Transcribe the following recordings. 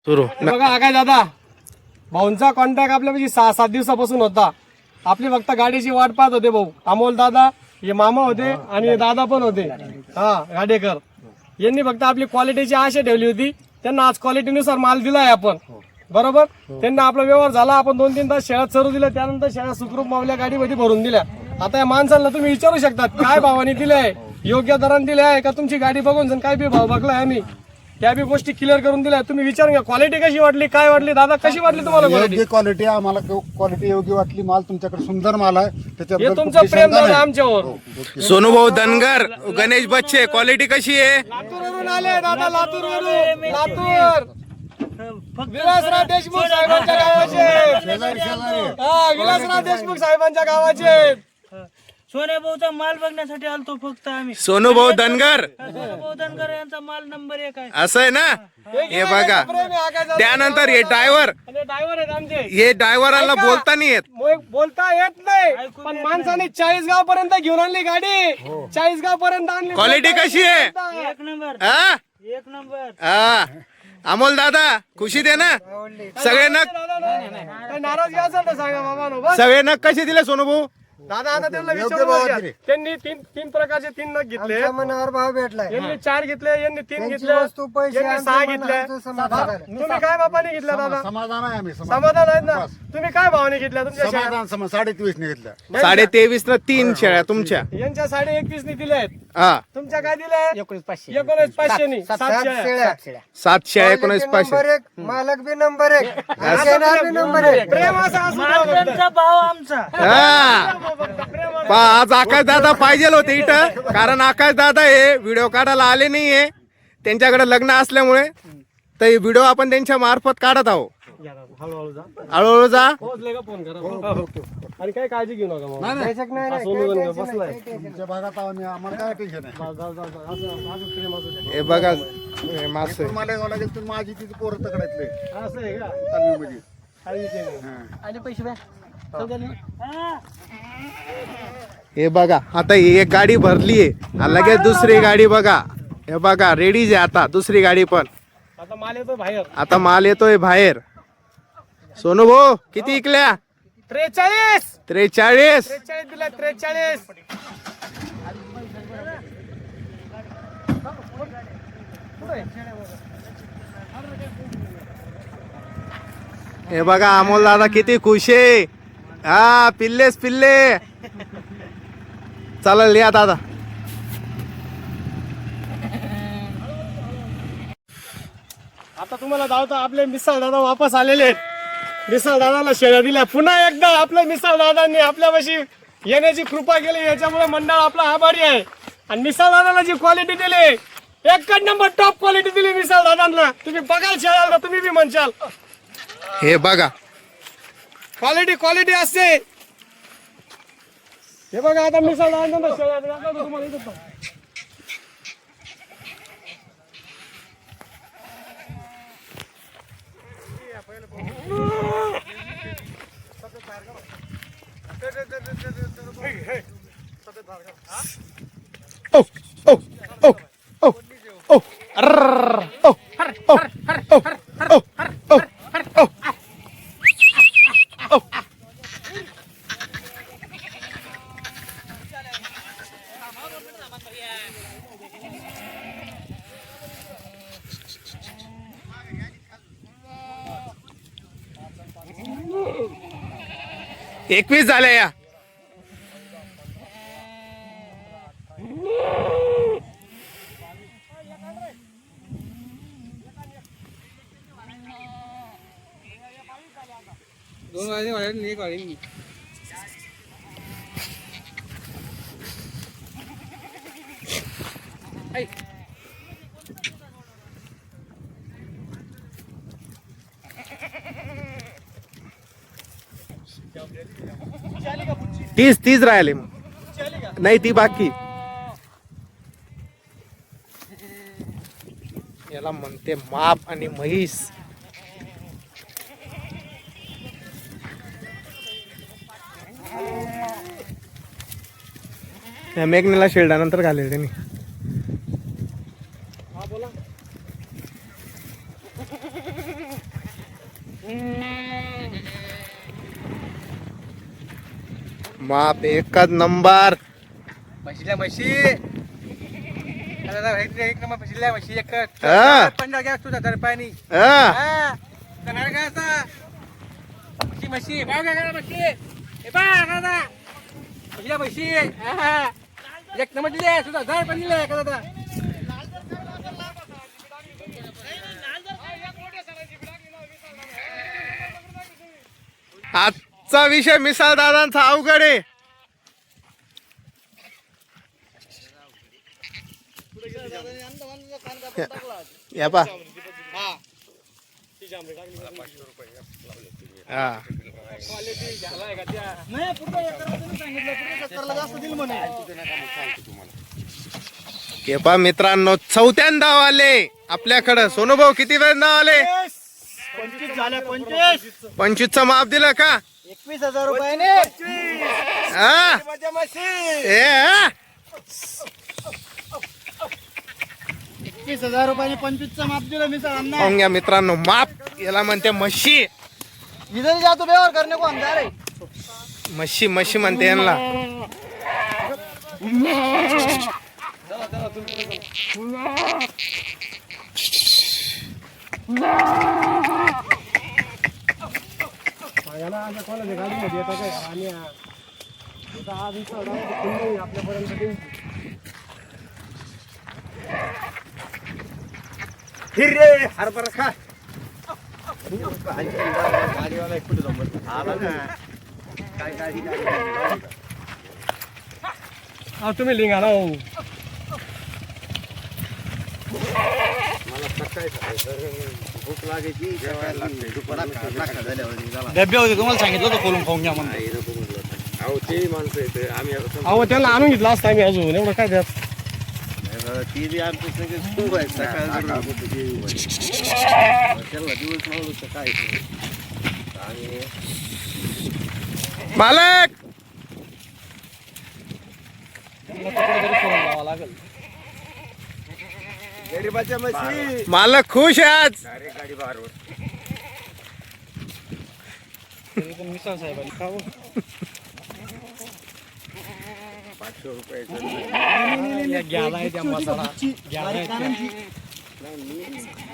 सुरू बघा काय दादा, भाऊंचा कॉन्टॅक्ट आपल्यापाशी 6-7 दिवसापासून होता. आपली फक्त गाडीची वाट पाहत होते भाऊ. अमोल दादा, हे मामा होते आणि दादा पण होते, हा गाडेकर. यांनी फक्त आपली क्वालिटीची आशा ठेवली होती. त्यांना आज क्वालिटीनुसार माल दिलाय आपण, बरोबर. त्यांना आपला व्यवहार झाला. आपण 2-3 तास शेळ्यात चरू दिल्या, त्यानंतर शेळ्या सुखरूप मावल्या, गाडीमध्ये भरून दिल्या. आता या माणसाला तुम्ही विचारू शकतात काय भावाने दिले आहे, योग्य दराने दिले आहे का तुमची गाडी बघून काय बी भाव बघलाय आम्ही, त्या बी गोष्टी क्लिअर करून दिल्या. तुम्ही विचारून घ्या क्वालिटी कशी वाटली, काय वाटली दादा, कशी वाटली तुम्हाला क्वालिटी? योग्य क्वालिटी आम्हाला क्वालिटी योग्य वाटली. माल तुमच्याकडे सुंदर माल आहे, हे त्याच्याबद्दल तुमचं प्रेम दादा आमच्यावर. सोनूभाऊ धनगर, गणेश बच्चे, क्वालिटी कशी आहे? लातूरवरून आले दादा, लातूरवरून. लातूर विलासराव देशमुख साहेबांच्या गावाचे, हा विलासराव देशमुख साहेबांच्या गावाचे. सोने भाऊचा माल बघण्यासाठी आलतो फक्त आम्ही. सोनूभाऊ धनगर, भाऊ धनगर यांचा माल नंबर 1 आहे. असं आहे ना. हे बघा, त्यानंतर हे ड्रायव्हर, ड्रायव्हर आहेत आमचे. हे ड्रायव्हरांना बोलता नाही येत. बोलता येत नाही, पण माणसाने 40 पर्यंत घेऊन आणली गाडी. 40 पर्यंत आणली. क्वालिटी कशी आहे? 1 नंबर, हा 1 नंबर. हा अमोल दादा, खुशीत आहे ना? सगळे नग, काही नाराजगी असेल तर सांगा बाबा. सगळे नग कसे दिले सोनूभाऊ? दादा आता त्यांना विचारून बघा. त्यांनी तीन प्रकारचे 3 नग घेतले. मनावर भाव भेटलाय. यांनी 4 घेतले, यांनी 3 घेतले, वस्तू पैसे यांनी 6 घेतले. समाधान आहे. तुम्ही काय बापाने घेतल्या दादा? समाधान आहे. आम्ही समाधान आहेत ना. तुम्ही काय भावाने घेतल्या तुमच्या शेळ्या? समाधान 23.5 ने घेतल्या. 23.5 न 3 शेळ्या तुमच्या. यांच्या 21.5 ने दिल्या आहेत. हा तुमच्या काय दिल्या? 19,500 नी 7 शेळ्या. 7 शेळ्या 19,500. नंबर 1 मालक बी नंबर 1 घेणार बी नंबर 1. प्रेम असा असू द्या फक्त. त्यांचा भाव आमचा. हा प्रेम आज आकाश दादा पाहिजे होते इथं, कारण आकाश दादा हे व्हिडिओ काढायला आले नाहीये. त्यांच्याकडे लग्न असल्यामुळे तर हे व्हिडिओ आपण त्यांच्या मार्फत काढत आहोत. हळूहळू जा. हळूहळू जा. पोहोचले का फोन करा. आणि काय काळजी घेऊ नका मग. त्याच्यात नाही ना, सोनू काही गंगा टेन्शन बसलाय. नाही, काही टेन्शन तुमच्या भागात आम्ही आम्हाला काय टेन्शन आहे. असं प्रेम असू द्या. हे बघा हे मासे. तुम्हाला यावं लागेल तर माझी तिथे पोरं तकडायतले असं आहे का? तालमीमध्ये. काही विषय नाही. आले पैसे बॅ. हे बघा आता ही एक गाडी भरली आहे, लगेच दुसरी गाडी बघा. हे बघा रेडीच आहे आता दुसरी गाडी पण. आता माल येतो बाहेर. आता माल येतोय बाहेर. सोनू भाऊ किती इकल्या? 43 43. दिला. 43. हे बघा अमोल दादा किती खुश आहे. हा पिल्लेच पिल्ले. चालेल या दादा. आता तुम्हाला धावतो आपले मिसाळ दादा वापस आलेले आहेत. मिसाळ दादाला शेळ्या दिल्या. पुन्हा एकदा आपल्या मिसाळ दादांनी आपल्यापाशी येण्याची कृपा केली, याच्यामुळे मंडळ आपला आभारी आहे. आणि मिसाळ दादाला जी क्वालिटी दिली, एकच नंबर टॉप क्वालिटी दिली मिसाळ दादांना. तुम्ही बघाल शेळ्याला तुम्ही बी म्हणशाल हे बघा क्वालिटी असते. हे बघा आता मिसाळ दादांना शेळ्या दाखवतो तुम्हाला इथं. ओ ओ ओ ओ ओ अर्र ओ ओ ओ ओ ओ ओ ओ. एकवीस झाल्या या. तीस राहिले मग. नाही ती बाकी. याला म्हणते माप आणि म्हैस. या मेघनेला शेल्डानंतर घालेल त्यांनी. हा बोला. माप एकच नंबर. म्हशीला म्हशी एक नंबर म्हशीला म्हशी एक हा. 15 घ्या तुझा दर पाणी हा. म्हशी म्हशी भाव घ्या म्हशी हे बा दादा म्हशीला म्हशी एक नंबर दिले तुझा दर पण दिले का दादा. आजचा विषय मिसाळ दादांचा अवघड आहे. या पा हा. हे पा मित्रांनो, चौथ्यांदा आले आपल्याकडं. सोनूभाऊ किती वेळ नाव आले? 25 झाल्या 25. 25चं माप दिलं का? 21,000 रुपयाने हा? ए, हा? 21,000 रुपयाने 25चं माप दिलं मी सर. पाहून घ्या मित्रांनो, माप याला म्हणते म्हशी. इधर जा तो व्यवहार करने को हम जा रहे. म्हशी म्हशी म्हणते यांना. कोणाच्या गाडीमध्ये येतं काय आणि हा दिवसा आपल्यापर्यंत हिरे हरभरा खा तुम्ही लिंगा ना हो. डब्बे होते तुम्हाला सांगितलं होतं खोलून खाऊन घ्या म्हणून. अहो त्यांना आणून घेतला असता आम्ही अजून एवढं काय द्यात. मालक मालक खुश आहे आज.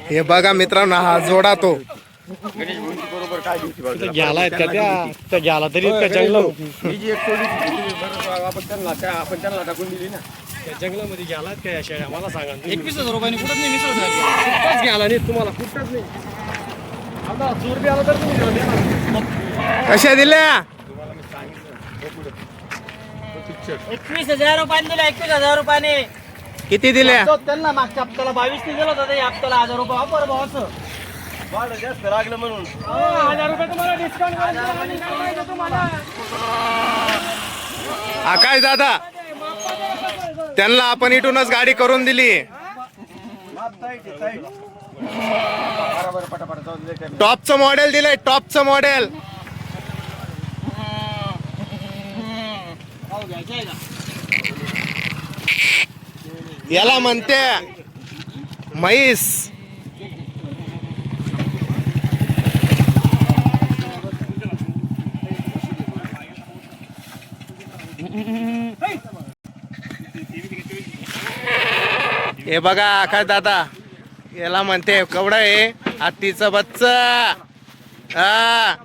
हे बघा मित्रांनो, हा जोडा तो घ्यायला त्या घ्यायला तरी इतकं जंगल टाकून दिली ना त्या जंगलामध्ये घ्यायला काय या शेळ्या मला सांगा. 21,000 रुपयाने कुठं नाही मिसळ घ्यायला नाही तुम्हाला कुठंच नाही. आता चोर बी आला तर तुम्ही देणार. कशा दिल्या? 21,000 रुपयाने दिलं. 21,000 रुपयाने किती दिल्या? त्यांना मागच्या हप्त्याला 22 ने दिलं होतं. या हप्त्याला 1000 रुपये वापर भावाचं. जास्त लागलं म्हणून 1000 रुपये तुम्हाला डिस्काउंट तुम्हाला. आकाश दादा, त्यांना आपण इथूनच गाडी करून दिली. टॉपचं मॉडेल दिलंय, टॉपचं मॉडेल. याला म्हणते म्हैस. हे बघा आकाश दादा, याला म्हणते कवडं आहे हत्तीचं बच्च. हा,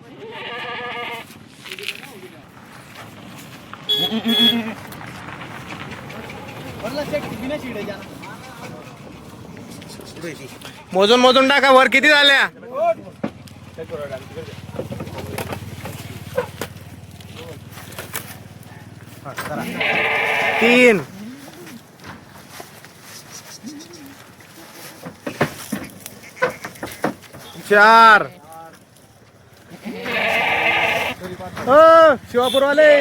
मोजून मोजून टाका वर किती झाल्या. तीन, चार. शिवापूरवाले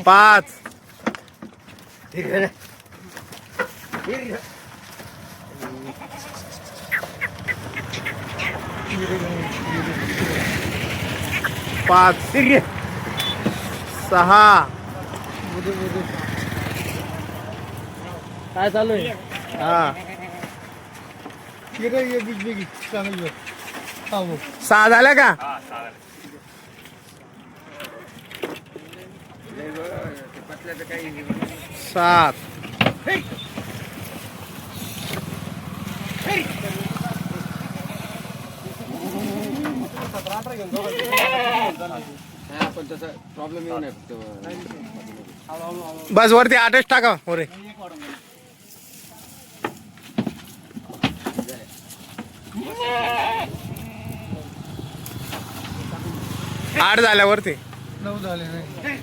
5. पाच, 6. काय चालू आहे? हा किरे ये बीच बेगी चांगली हा हो 6 झाल्या का? सात. प्रॉब्लेम येऊ नये फक्त बस वरती 8च टाका मोरे. 8 झाल्या वरती. 9 झाले नाही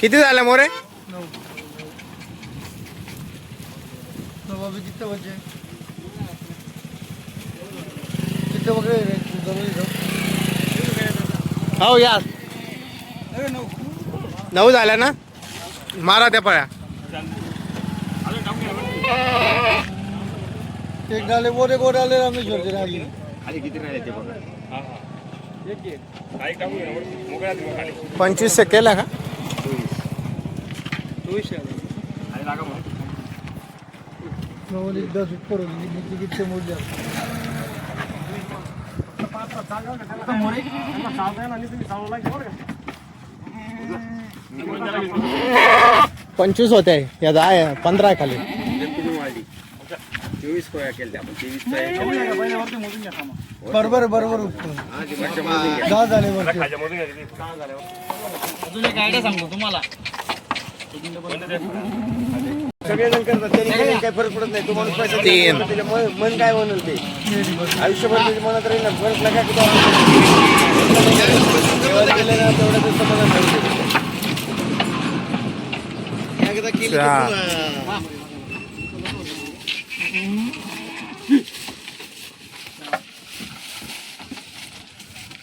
किती झाल्या मोरे? 9 अभी किती बचे किती वगैरे हो या 9 झाल्या ना. मारा त्या पळ्या. एक डाले बोरे को डाले रामेश्वर के डाले खाली किती राहिले ते बघा 25 केला का? नवल 10 ऊपर होगी नीचे कितने मूल्य 25 होते या 10 15 खाली. 24 कोया केल्या आपण 23 बरोबर बरोबर ऊपर 10 झाले वरती अजून एक आयडिया सांगतो तुम्हाला. सगळेजण करतात त्याने काही फरक पडत नाही. तो माणूस पैसा 3 त्याला मन काय म्हणून ते आयुष्यभर त्याच्या मनात राहील ना. फरक नका की तेव्हा केलं ना तेवढं ते समाधान ठेवते. एकदा केली की 4 पुन्हा.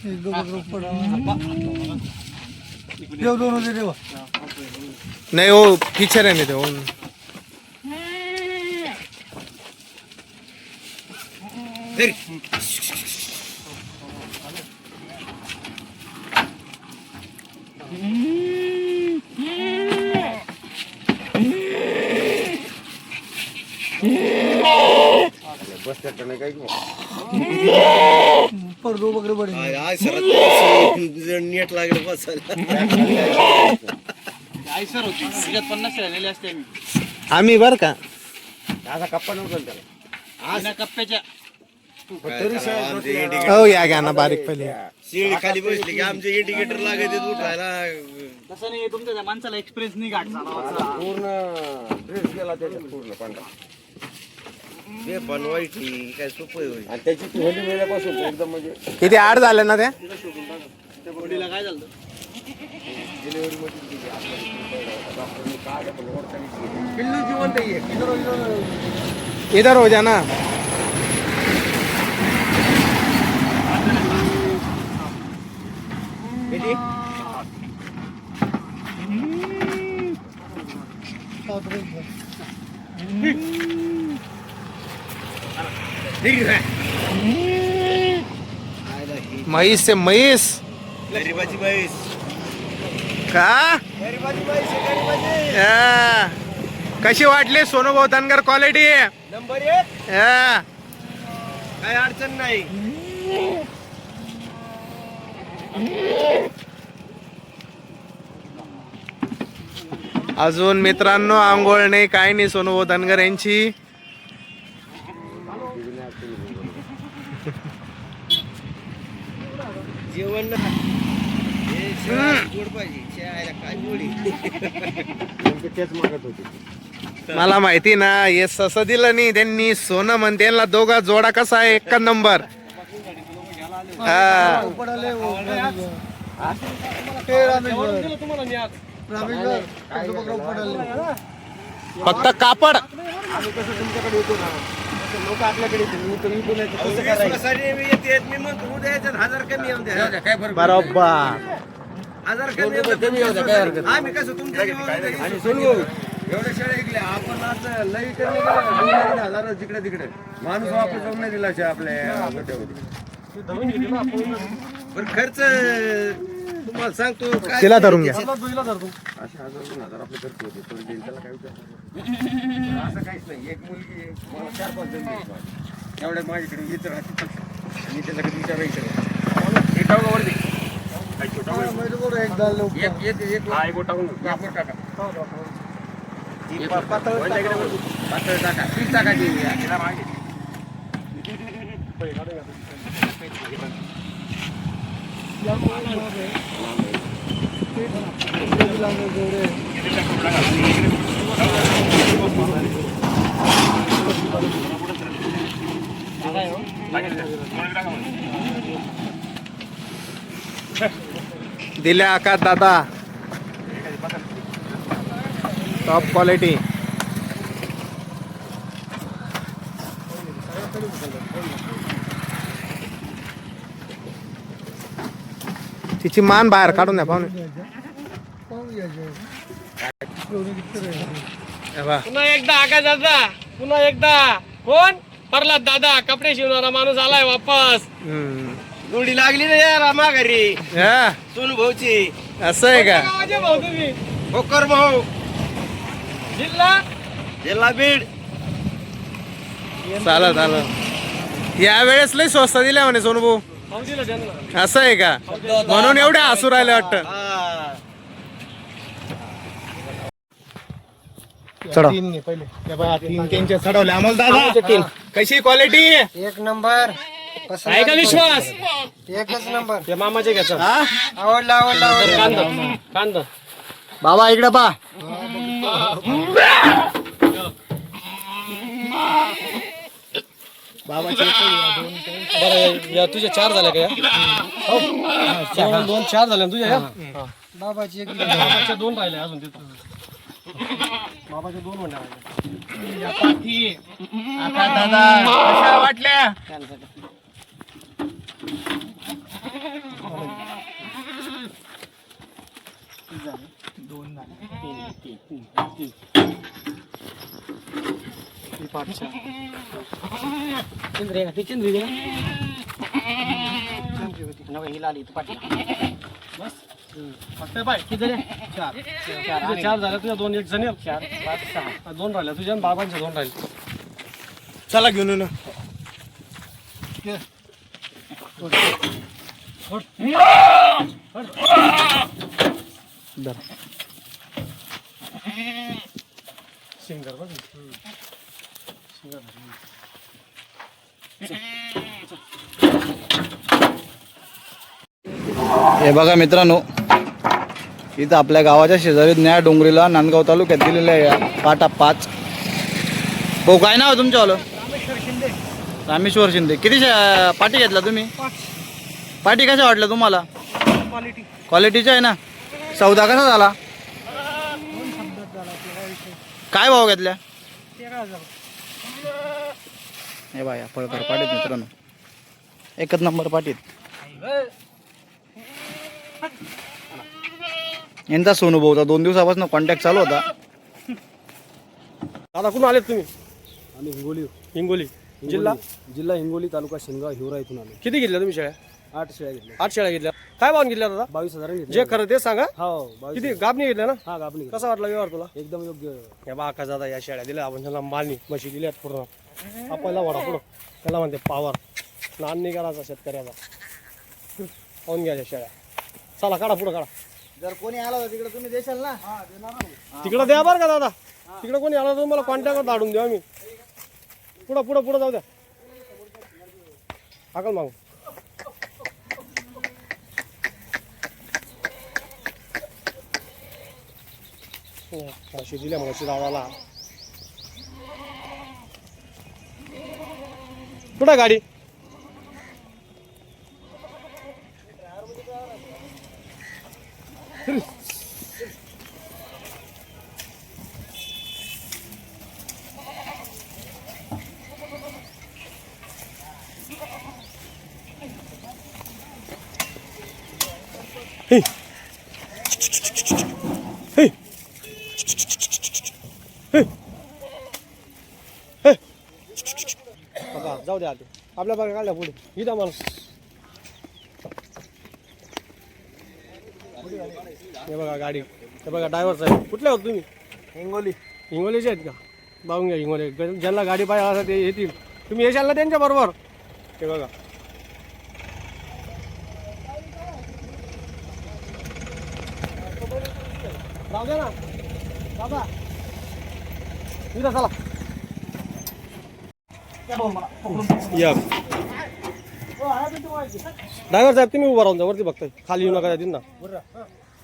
एक दो बकरे ऊपर देव दोनों दे देवा नहीं वो पीछे रहने दो. बस त्याकडे काही ऊपर 2 बकरे बड़े आज सरत नेट लागलं बसायला. आई सर होती 50 राहिलेले असते आम्ही आम्ही बर का असा कप्पा नव्हता ना त्याला. बिना कप्प्याच्या. तरी हो या घ्या ना बारीक पहिले. शिळी खाली बसली की आमचे इंडिकेटर लागत उठायला. तसं नाही तुमच्या त्या माणसाला एक्सप्रेस नाही गाठ चालवायचा. पूर्ण ड्रेस गेला त्याच्यात पूर्ण पांढरा. ते बनवायची काय सोपं होईल आणि त्याची होली वेळेपासून एकदम म्हणजे किती 8 झाल्या ना त्या. त्या बॉडीला काय झालं? डिलिव्हरी मध्ये दिली आपल्याला डॉक्टरने काय आपण पिल्लू जिवंत आहे. इधर हो जाना. किती? म्हैस से म्हैस गरीबाची म्हैस. का गरीबाची म्हैस आहे, गरीबाची. हा. कशी वाटली सोनूभाऊ धनगर क्वालिटी? नंबर 1 हा. काय अडचण नाही. अजून मित्रांनो आंघोळ नाही काय नाही सोनूभाऊ धनगर यांची. जेवण गोड पाहिजे. चहाला काय गोडी. तेच मागत होते. मला माहिती ना हे सस दिलं नाही त्यांनी. सोनं म्हणते यांना दोघा जोडा कसा आहे 1 नंबर. हा. ऊपर डाले वो ते रामेश्वर तुम्हाला मी आज रामेश्वर 2 बकरे ऊपर डाले फक्त कापड. आम्ही कसं तुमच्याकडे येतो ना लोक आपल्याकडे येतील. मी तर इथून येतो. कसं करायचं? मी येते मी म्हणतो उद्या याच्यात 1000 कमी येऊन द्या. काय फरक बरोबर 1000 कमी येऊन द्या. आम्ही कसं तुमच्या आणि सोनू एवढ्या शाळा ऐकल्या आपण आज लई कमी 2,000 जिकडे तिकडे माणूस वापस जाऊन नाही दिला आपल्या गोट्यामध्ये. बरं खर्च तुम्हाला सांगतो काय तिला धरून घ्या. दुईला धरतो. अशा 1,000-2,000 आपले खर्च होते थोडे देईल त्याला काय विचार असं काहीच नाही. एक मुलगी आहे, मला 4-5 जण द्यायचे एवढ्या माझ्याकडे येत राहते मी त्याच्याकडे विचारायचं हे टाका वरती पातळ टाका 30 टाकायची दिल्या आकाश दादा टॉप क्वालिटी. तिची मान बाहेर काढून द्या पाहुणे. हे बघा. पुन्हा एकदा आकाश दादा, पुन्हा एकदा कोण? प्रल्हाद दादा, कपडे शिवणारा माणूस आलाय वापस. हम्म. जोडी लागली ना यार आम्हा घरी हा, सोनू भाऊची असं आहे का? गावाचे भाऊ तुम्ही. भोकर भाऊ जिल्हा बीड. चालत चालत. या वेळेस लय स्वस्त दिल्या म्हणे सोनू भाऊ. भाऊ दिलं त्यांना. असं आहे का? म्हणून एवढे हसू राहिले वाटतं. चढा. पहिले हे बघा, 3 त्यांचे चढवले अमोल दादा. कशी क्वालिटी? एक नंबर आहे का विश्वास? एकच नंबर. ते मामाचे घ्यायचं. आवडला आवडला आवडला. कांदा बाबा इकडे पा. बरं या तुझ्या 4 झाल्या का या? 2 4 झाल्या ना तुझ्या या? बाबाची एक बाबाच्या 2 राहिले अजून ते. बाबाच्या 2 म्हणल्या राहिल्या. आकाश दादा कशा वाटल्या? फक्त पाय किती रे? 4 झाल्या तुझ्या 2 एक जण 4 5 6 2 राहिल्या तुझ्या आणि बाबांच्या 2 राहिले. चला घेऊन येऊ ना. सिंगर बघ. हे बघा मित्रांनो, इथं आपल्या गावाच्या शेजारी न्या डोंगरीला नांदगाव तालुक्यात दिलेलं आहे या पाटा 5. हो काय नाव आहे तुमच्यावालं? रामेश्वर शिंदे. किती पाटी घेतला तुम्ही? पाटी कशा वाटल्या तुम्हाला? क्वालिटीच्या आहे ना. सौदा कसा झाला? काय भाव घेतल्या? हे बाया फळकर पाटीत मित्रांनो, एकच नंबर पाटीत. यांचा सोनू भाऊचा 2 दिवसापासून कॉन्टॅक्ट चालू होता. दादा कुठून आलेत तुम्ही? आम्ही हिंगोली हिंगोली जिल्हा हिंगोली तालुका शेनगाव हिवरा इथून आलो. किती घेतल्या तुम्ही शेळ्या? 8 शेळ्या घेतल्या. 8 शेळ्या घेतल्या. काय भाव घेतल्या दादा? 22,000 घेतल्या. जे खरं ते सांगा. हो 22. किती गाबणी घेतल्या ना? हा गाबणी कसा वाटला व्यवहार तुला? एकदम योग्य. या बा आकाश दादा या शेळ्या दिल्या आपण त्याला मालनी म्हशी दिल्यात पूर्ण. आपल्याला वडा पुढं त्याला म्हणते पावर. नान नाही करायचा शेतकऱ्याचा. पाहून घ्या शेळ्या. चला काढा पुढं काढा. जर कोणी आला होता तिकडे तुम्ही देशाल ना? तिकडं द्या बरं का दादा. तिकडं कोणी आला तर मला कॉन्टॅक्टवर धाडून द्या आम्ही. पुढं पुढं पुढं जाऊ द्या. आकल मागू. म्हशी दिल्या म्हशी दादाला. कुठं गाडी? जाऊ द्या आधी आपल्या बघा काढल्या पुढे इथं माणूस हे बघा गाडी, हे बघा ड्रायव्हर साहेब कुठले होत तुम्ही? हिंगोलीचे आहेत का? पाहून घ्या हिंगोली, ज्यांना गाडी पाहिजे असं ते येतील. तुम्ही येशाल ना त्यांच्या बरोबर? हे बघा जाऊ दे ना दादा, इथं चला या. ड्रायव्हर साहेब तुम्ही उभा राहून जा वरती, बघताय खाली येऊ नका येतील ना,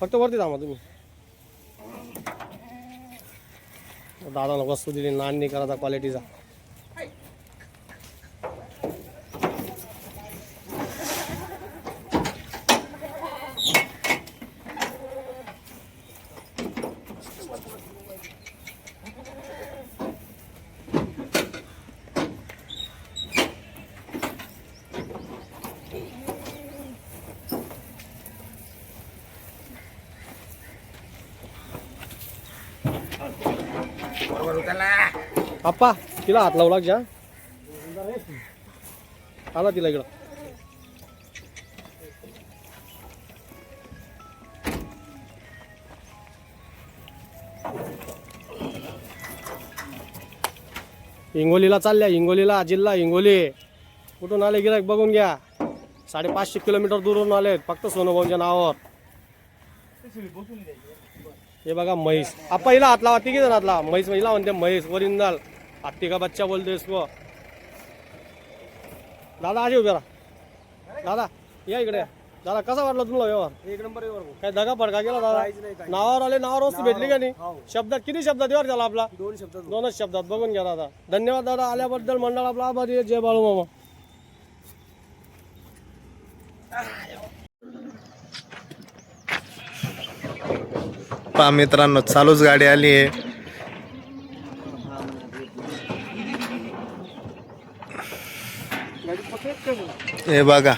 फक्त वरती थांबा तुम्ही. दादाला वस्तू दिली, नान नाही करायचा क्वालिटीचा. आप्पा तिला हात लावू लाग जा, आला तिला इकडं. हिंगोलीला चालल्या, हिंगोलीला, जिल्हा हिंगोली. कुठून आले गिराईक बघून घ्या, 550 किलोमीटर दूरून आलेत फक्त सोनूभाऊंच्या नावावर. हे बघा म्हैस, आप्पा हिला हात लावा, तिघी जण हात लावा. म्हैस हिला म्हणते, म्हैस ओरिजिनल हत्ती का बच्चा बोलते इसको. दादा आजी उभे राहा, दादा या इकडे. दादा कसा वाटला तुम्हाला व्यवहार? एक नंबर व्यवहार भाऊ. काय दगा पडका गेला दादा? नावावर आले, नावावर वस्तू भेटली का नाही? शब्दात किती शब्दात व्यवहार झाला आपला? 2 शब्दात. 2च शब्दात. बघून घ्या दादा. धन्यवाद दादा, आल्याबद्दल मंडळ आपला आभारी आहे. जय बाळू मामा. पहा मित्रांनो, चालूच गाडी आली आहे. हे बघा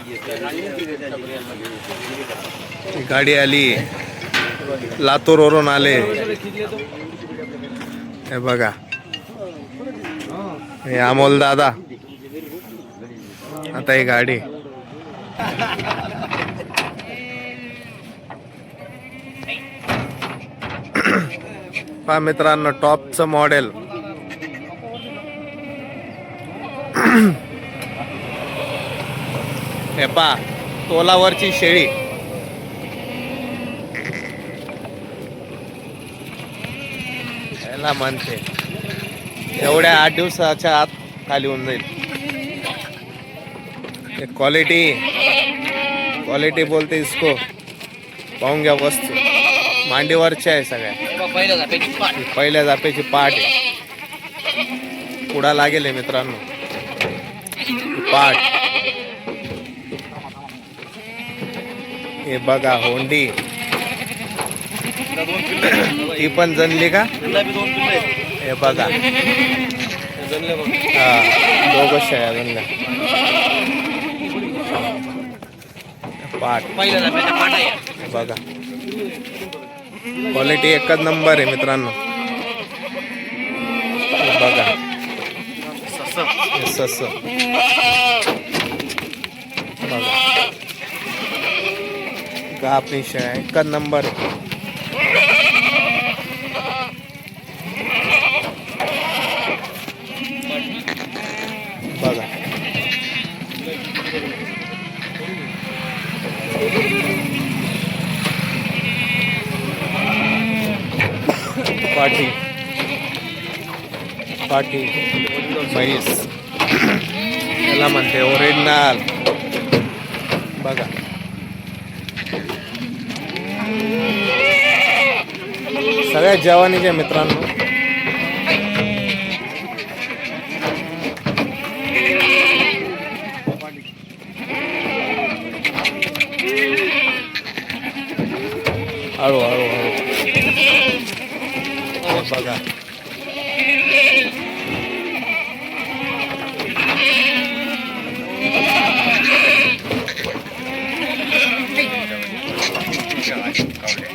गाडी आली, लातूर वरून आले. हे बघा हे अमोल दादा. आता ही गाडी पहा मित्रांनो, टॉपचं मॉडेल. हे पहा तोलावरची शेळी. याला म्हणते एवढ्या 8 दिवसाच्या आत खाली होऊन जाईल. क्वालिटी बोलते इसको. पाहून घ्या वस्तू, मांडीवरच्या आहे सगळ्या. पहिल्या जापेची पाठ आहे. पुढा लागेल आहे मित्रांनो पाठ. हे बघा होंडी, ती पण जनली का? हे बघा हा, दोघं शेळ्या जनल्या. पाठ बघा, क्वालिटी एकच नंबर आहे मित्रांनो. बघा सस बघा, कापणी शेळ्या एकच नंबर आहे. बघा पाठी म्हैस, याला म्हणते ओरिजिनल. बघा सगळ्या जवानीच्या मित्रांनो. हळू बघा कावड्या.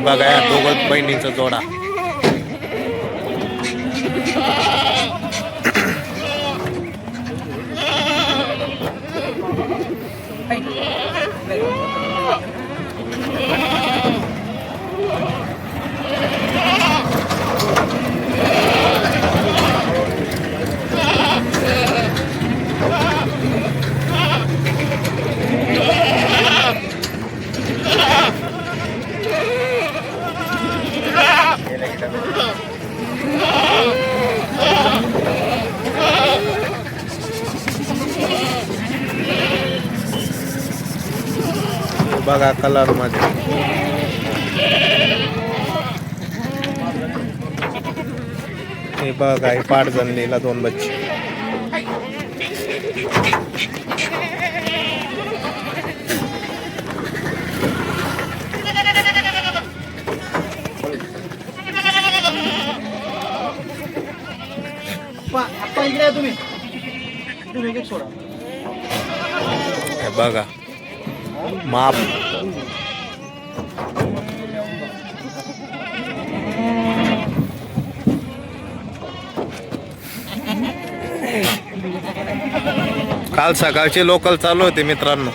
बघा या दोघं बहिणींचा जोडा. बघा कलर मध्ये हे बघा हे पाठ जणलेला 2 बच्चे. हे बघा माप काल सकाळचे लोकल चालू होते मित्रांनो.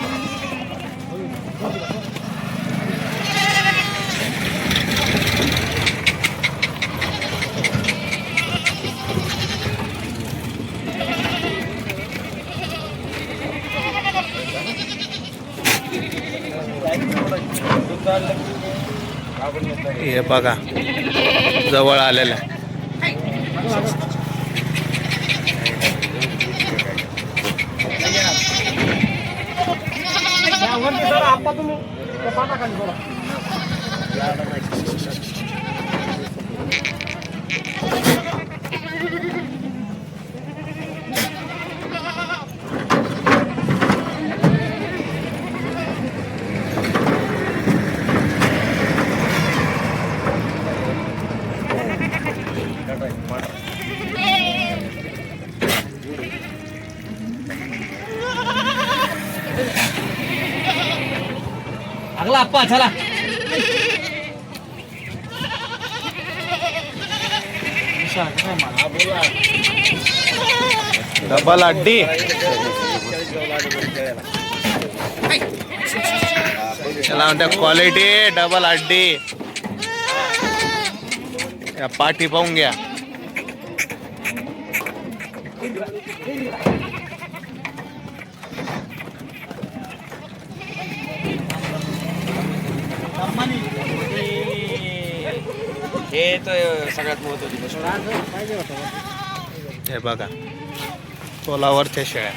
हे बघा जवळ आलेलं आहे. अगला अप्पा चला. डबल अड्डी त्याला म्हणतात क्वालिटी डबल अड्डी. या पाठी पाहून घ्या. हे तर सगळ्यात महत्वाची गोष्ट. हे बघा तोलावरच्या शेळ्या.